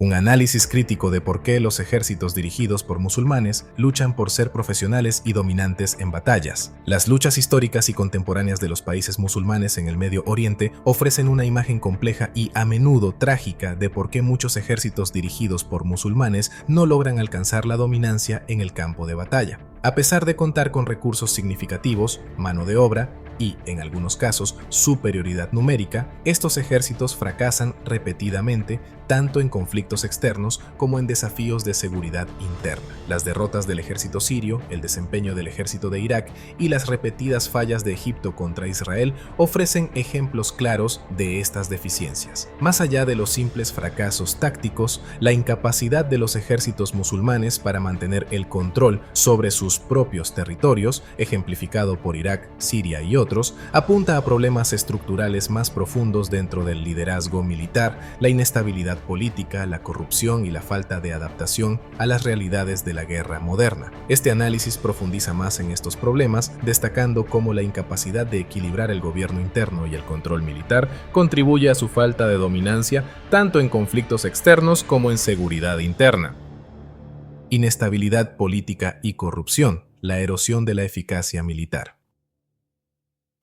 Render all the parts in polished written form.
Un análisis crítico de por qué los ejércitos dirigidos por musulmanes luchan por ser profesionales y dominantes en batallas. Las luchas históricas y contemporáneas de los países musulmanes en el Medio Oriente ofrecen una imagen compleja y a menudo trágica de por qué muchos ejércitos dirigidos por musulmanes no logran alcanzar la dominancia en el campo de batalla. A pesar de contar con recursos significativos, mano de obra y, en algunos casos, superioridad numérica, estos ejércitos fracasan repetidamente tanto en conflictos externos como en desafíos de seguridad interna. Las derrotas del ejército sirio, el desempeño del ejército de Irak y las repetidas fallas de Egipto contra Israel ofrecen ejemplos claros de estas deficiencias. Más allá de los simples fracasos tácticos, la incapacidad de los ejércitos musulmanes para mantener el control sobre sus propios territorios, ejemplificado por Irak, Siria y otros, apunta a problemas estructurales más profundos dentro del liderazgo militar, la inestabilidad política, la corrupción y la falta de adaptación a las realidades de la guerra moderna. Este análisis profundiza más en estos problemas, destacando cómo la incapacidad de equilibrar el gobierno interno y el control militar contribuye a su falta de dominancia tanto en conflictos externos como en seguridad interna. Inestabilidad política y corrupción, la erosión de la eficacia militar.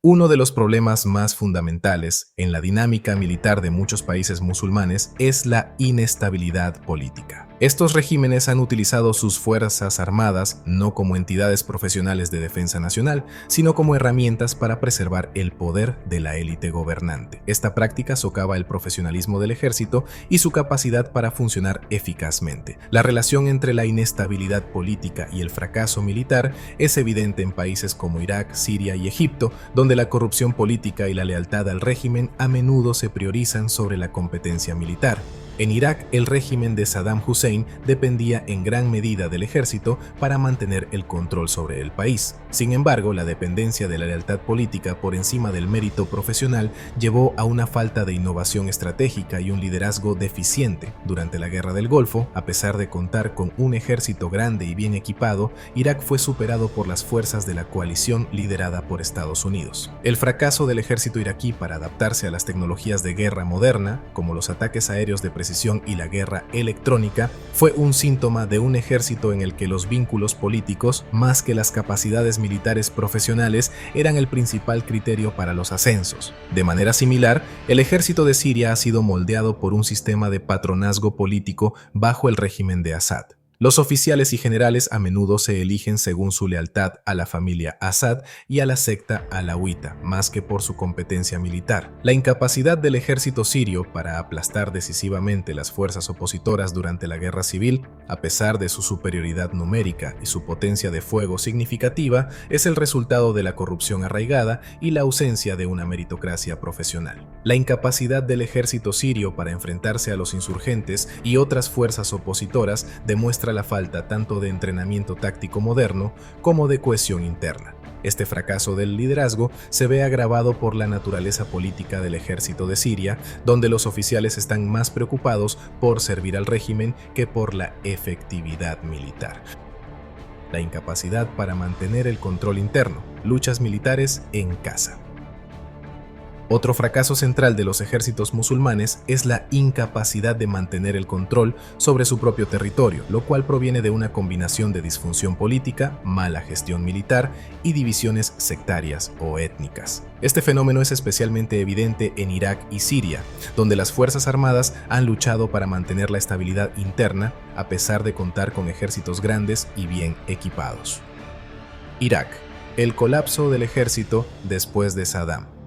Uno de los problemas más fundamentales en la dinámica militar de muchos países musulmanes es la inestabilidad política. Estos regímenes han utilizado sus fuerzas armadas no como entidades profesionales de defensa nacional, sino como herramientas para preservar el poder de la élite gobernante. Esta práctica socava el profesionalismo del ejército y su capacidad para funcionar eficazmente. La relación entre la inestabilidad política y el fracaso militar es evidente en países como Irak, Siria y Egipto, donde la corrupción política y la lealtad al régimen a menudo se priorizan sobre la competencia militar. En Irak, el régimen de Saddam Hussein dependía en gran medida del ejército para mantener el control sobre el país. Sin embargo, la dependencia de la lealtad política por encima del mérito profesional llevó a una falta de innovación estratégica y un liderazgo deficiente. Durante la Guerra del Golfo, a pesar de contar con un ejército grande y bien equipado, Irak fue superado por las fuerzas de la coalición liderada por Estados Unidos. El fracaso del ejército iraquí para adaptarse a las tecnologías de guerra moderna, como los ataques aéreos de precisión y la guerra electrónica, fue un síntoma de un ejército en el que los vínculos políticos, más que las capacidades militares profesionales, eran el principal criterio para los ascensos. De manera similar, el ejército de Siria ha sido moldeado por un sistema de patronazgo político bajo el régimen de Assad. Los oficiales y generales a menudo se eligen según su lealtad a la familia Assad y a la secta alauita, más que por su competencia militar. La incapacidad del ejército sirio para aplastar decisivamente las fuerzas opositoras durante la guerra civil, a pesar de su superioridad numérica y su potencia de fuego significativa, es el resultado de la corrupción arraigada y la ausencia de una meritocracia profesional. La incapacidad del ejército sirio para enfrentarse a los insurgentes y otras fuerzas opositoras demuestra la falta tanto de entrenamiento táctico moderno como de cohesión interna. Este fracaso del liderazgo se ve agravado por la naturaleza política del ejército de Siria, donde los oficiales están más preocupados por servir al régimen que por la efectividad militar. La incapacidad para mantener el control interno, luchas militares en casa. Otro fracaso central de los ejércitos musulmanes es la incapacidad de mantener el control sobre su propio territorio, lo cual proviene de una combinación de disfunción política, mala gestión militar y divisiones sectarias o étnicas. Este fenómeno es especialmente evidente en Irak y Siria, donde las fuerzas armadas han luchado para mantener la estabilidad interna a pesar de contar con ejércitos grandes y bien equipados. Irak. El colapso del ejército después de Saddam.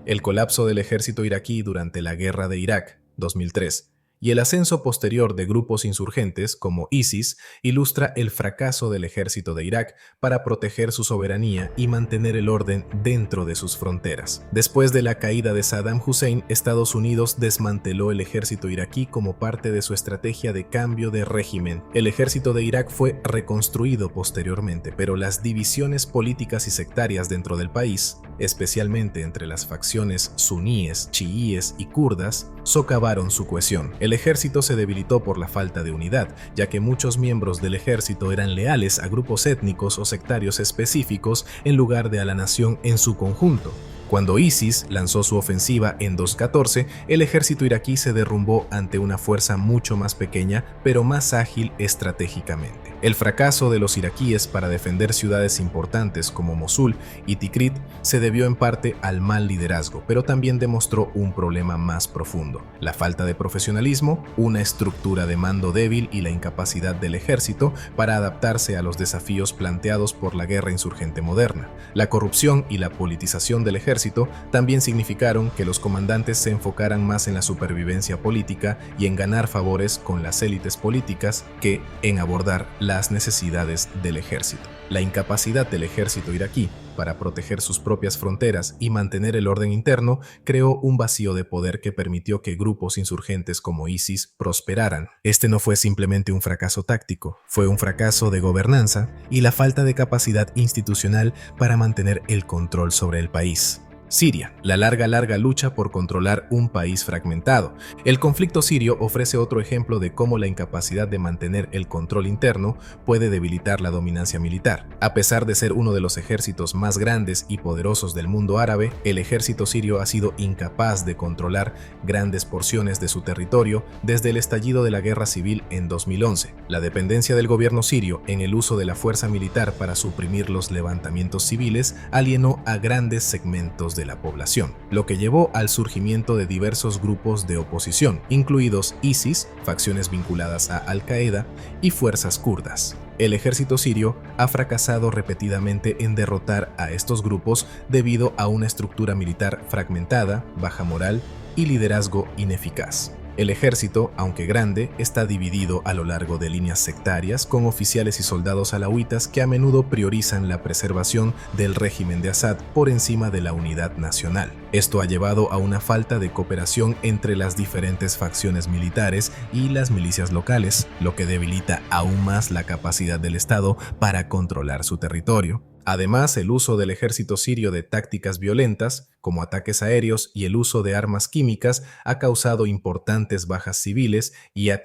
El colapso del ejército iraquí durante la Guerra de Irak, 2003, y el ascenso posterior de grupos insurgentes como ISIS ilustra el fracaso del ejército de Irak para proteger su soberanía y mantener el orden dentro de sus fronteras. Después de la caída de Saddam Hussein, Estados Unidos desmanteló el ejército iraquí como parte de su estrategia de cambio de régimen. El ejército de Irak fue reconstruido posteriormente, pero las divisiones políticas y sectarias dentro del país, especialmente entre las facciones suníes, chiíes y kurdas, socavaron su cohesión. El ejército se debilitó por la falta de unidad, ya que muchos miembros del ejército eran leales a grupos étnicos o sectarios específicos en lugar de a la nación en su conjunto. Cuando ISIS lanzó su ofensiva en 2014, el ejército iraquí se derrumbó ante una fuerza mucho más pequeña, pero más ágil estratégicamente. El fracaso de los iraquíes para defender ciudades importantes como Mosul y Tikrit se debió en parte al mal liderazgo, pero también demostró un problema más profundo: la falta de profesionalismo, una estructura de mando débil y la incapacidad del ejército para adaptarse a los desafíos planteados por la guerra insurgente moderna. La corrupción y la politización del ejército también significaron que los comandantes se enfocaran más en la supervivencia política y en ganar favores con las élites políticas que en abordar las necesidades del ejército. La incapacidad del ejército iraquí para proteger sus propias fronteras y mantener el orden interno creó un vacío de poder que permitió que grupos insurgentes como ISIS prosperaran. Este no fue simplemente un fracaso táctico, fue un fracaso de gobernanza y la falta de capacidad institucional para mantener el control sobre el país. Siria, la larga lucha por controlar un país fragmentado. El conflicto sirio ofrece otro ejemplo de cómo la incapacidad de mantener el control interno puede debilitar la dominancia militar. A pesar de ser uno de los ejércitos más grandes y poderosos del mundo árabe, el ejército sirio ha sido incapaz de controlar grandes porciones de su territorio desde el estallido de la guerra civil en 2011. La dependencia del gobierno sirio en el uso de la fuerza militar para suprimir los levantamientos civiles alienó a grandes segmentos de la población, lo que llevó al surgimiento de diversos grupos de oposición, incluidos ISIS, facciones vinculadas a Al-Qaeda y fuerzas kurdas. El ejército sirio ha fracasado repetidamente en derrotar a estos grupos debido a una estructura militar fragmentada, baja moral y liderazgo ineficaz. El ejército, aunque grande, está dividido a lo largo de líneas sectarias con oficiales y soldados alauitas que a menudo priorizan la preservación del régimen de Assad por encima de la unidad nacional. Esto ha llevado a una falta de cooperación entre las diferentes facciones militares y las milicias locales, lo que debilita aún más la capacidad del Estado para controlar su territorio. Además, el uso del ejército sirio de tácticas violentas, como ataques aéreos y el uso de armas químicas, ha causado importantes bajas civiles y ha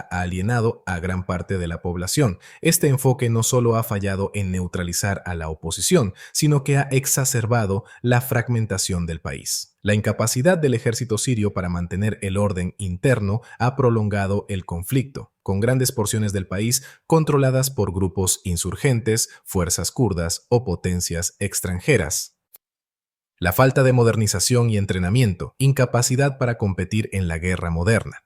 alienado a gran parte de la población. Este enfoque no solo ha fallado en neutralizar a la oposición, sino que ha exacerbado la fragmentación del país. La incapacidad del ejército sirio para mantener el orden interno ha prolongado el conflicto, con grandes porciones del país controladas por grupos insurgentes, fuerzas kurdas o potencias extranjeras. La falta de modernización y entrenamiento, incapacidad para competir en la guerra moderna.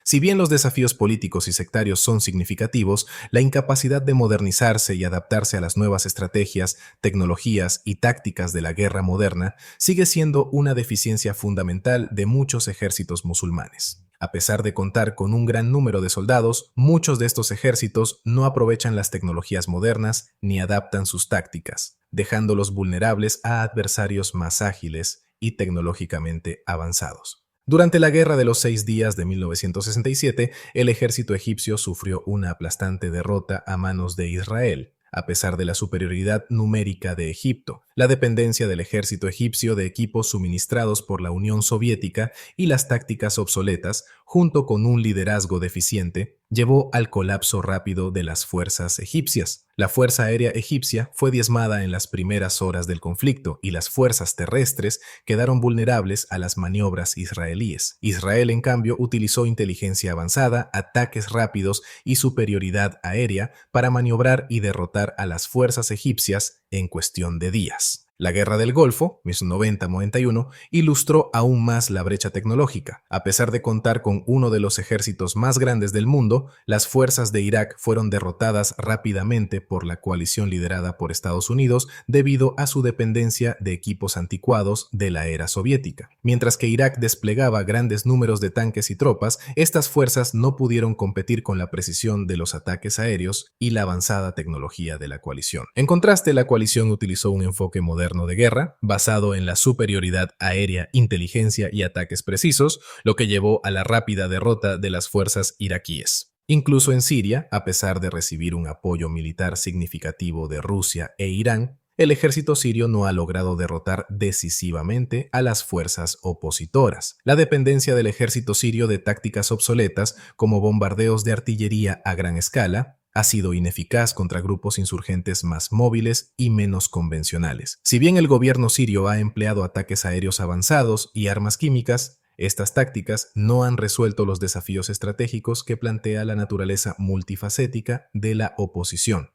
Si bien los desafíos políticos y sectarios son significativos, la incapacidad de modernizarse y adaptarse a las nuevas estrategias, tecnologías y tácticas de la guerra moderna sigue siendo una deficiencia fundamental de muchos ejércitos musulmanes. A pesar de contar con un gran número de soldados, muchos de estos ejércitos no aprovechan las tecnologías modernas ni adaptan sus tácticas, dejándolos vulnerables a adversarios más ágiles y tecnológicamente avanzados. Durante la Guerra de los 6 días de 1967, el ejército egipcio sufrió una aplastante derrota a manos de Israel. A pesar de la superioridad numérica de Egipto, la dependencia del ejército egipcio de equipos suministrados por la Unión Soviética y las tácticas obsoletas, junto con un liderazgo deficiente, llevó al colapso rápido de las fuerzas egipcias. La Fuerza Aérea Egipcia fue diezmada en las primeras horas del conflicto y las fuerzas terrestres quedaron vulnerables a las maniobras israelíes. Israel, en cambio, utilizó inteligencia avanzada, ataques rápidos y superioridad aérea para maniobrar y derrotar a las fuerzas egipcias en cuestión de días. La Guerra del Golfo, 1990-91, ilustró aún más la brecha tecnológica. A pesar de contar con uno de los ejércitos más grandes del mundo, las fuerzas de Irak fueron derrotadas rápidamente por la coalición liderada por Estados Unidos debido a su dependencia de equipos anticuados de la era soviética. Mientras que Irak desplegaba grandes números de tanques y tropas, estas fuerzas no pudieron competir con la precisión de los ataques aéreos y la avanzada tecnología de la coalición. En contraste, la coalición utilizó un enfoque moderno de guerra, basado en la superioridad aérea, inteligencia y ataques precisos, lo que llevó a la rápida derrota de las fuerzas iraquíes. Incluso en Siria, a pesar de recibir un apoyo militar significativo de Rusia e Irán, el ejército sirio no ha logrado derrotar decisivamente a las fuerzas opositoras. La dependencia del ejército sirio de tácticas obsoletas, como bombardeos de artillería a gran escala, ha sido ineficaz contra grupos insurgentes más móviles y menos convencionales. Si bien el gobierno sirio ha empleado ataques aéreos avanzados y armas químicas, estas tácticas no han resuelto los desafíos estratégicos que plantea la naturaleza multifacética de la oposición.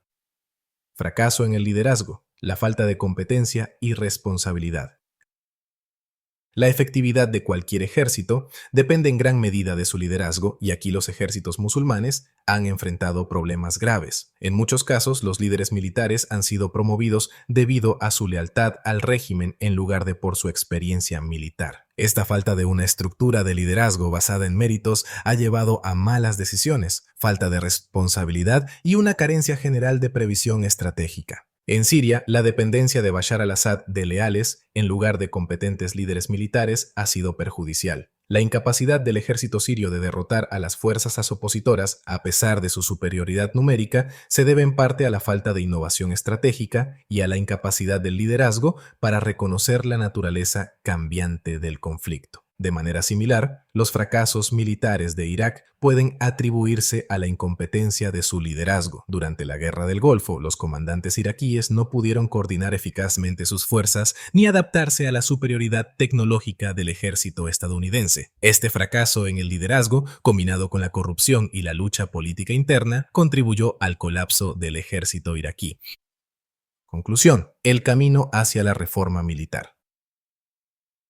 Fracaso en el liderazgo, la falta de competencia y responsabilidad. La efectividad de cualquier ejército depende en gran medida de su liderazgo, y aquí los ejércitos musulmanes han enfrentado problemas graves. En muchos casos, los líderes militares han sido promovidos debido a su lealtad al régimen en lugar de por su experiencia militar. Esta falta de una estructura de liderazgo basada en méritos ha llevado a malas decisiones, falta de responsabilidad y una carencia general de previsión estratégica. En Siria, la dependencia de Bashar al-Assad de leales, en lugar de competentes líderes militares, ha sido perjudicial. La incapacidad del ejército sirio de derrotar a las fuerzas opositoras, a pesar de su superioridad numérica, se debe en parte a la falta de innovación estratégica y a la incapacidad del liderazgo para reconocer la naturaleza cambiante del conflicto. De manera similar, los fracasos militares de Irak pueden atribuirse a la incompetencia de su liderazgo. Durante la Guerra del Golfo, los comandantes iraquíes no pudieron coordinar eficazmente sus fuerzas ni adaptarse a la superioridad tecnológica del ejército estadounidense. Este fracaso en el liderazgo, combinado con la corrupción y la lucha política interna, contribuyó al colapso del ejército iraquí. Conclusión: el camino hacia la reforma militar.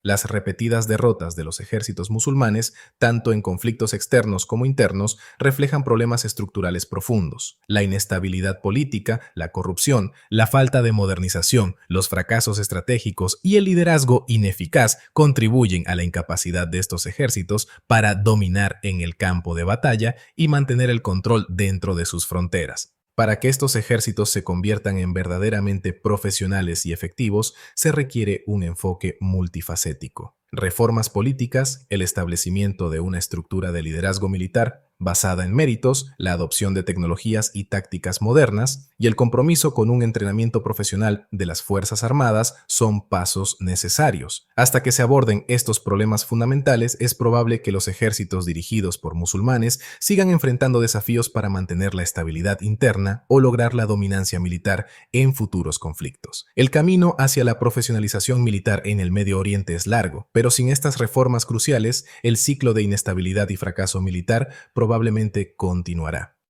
Las repetidas derrotas de los ejércitos musulmanes, tanto en conflictos externos como internos, reflejan problemas estructurales profundos. La inestabilidad política, la corrupción, la falta de modernización, los fracasos estratégicos y el liderazgo ineficaz contribuyen a la incapacidad de estos ejércitos para dominar en el campo de batalla y mantener el control dentro de sus fronteras. Para que estos ejércitos se conviertan en verdaderamente profesionales y efectivos, se requiere un enfoque multifacético. Reformas políticas, el establecimiento de una estructura de liderazgo militar basada en méritos, la adopción de tecnologías y tácticas modernas y el compromiso con un entrenamiento profesional de las Fuerzas Armadas son pasos necesarios. Hasta que se aborden estos problemas fundamentales, es probable que los ejércitos dirigidos por musulmanes sigan enfrentando desafíos para mantener la estabilidad interna o lograr la dominancia militar en futuros conflictos. El camino hacia la profesionalización militar en el Medio Oriente es largo, pero sin estas reformas cruciales, el ciclo de inestabilidad y fracaso militar probablemente continuará.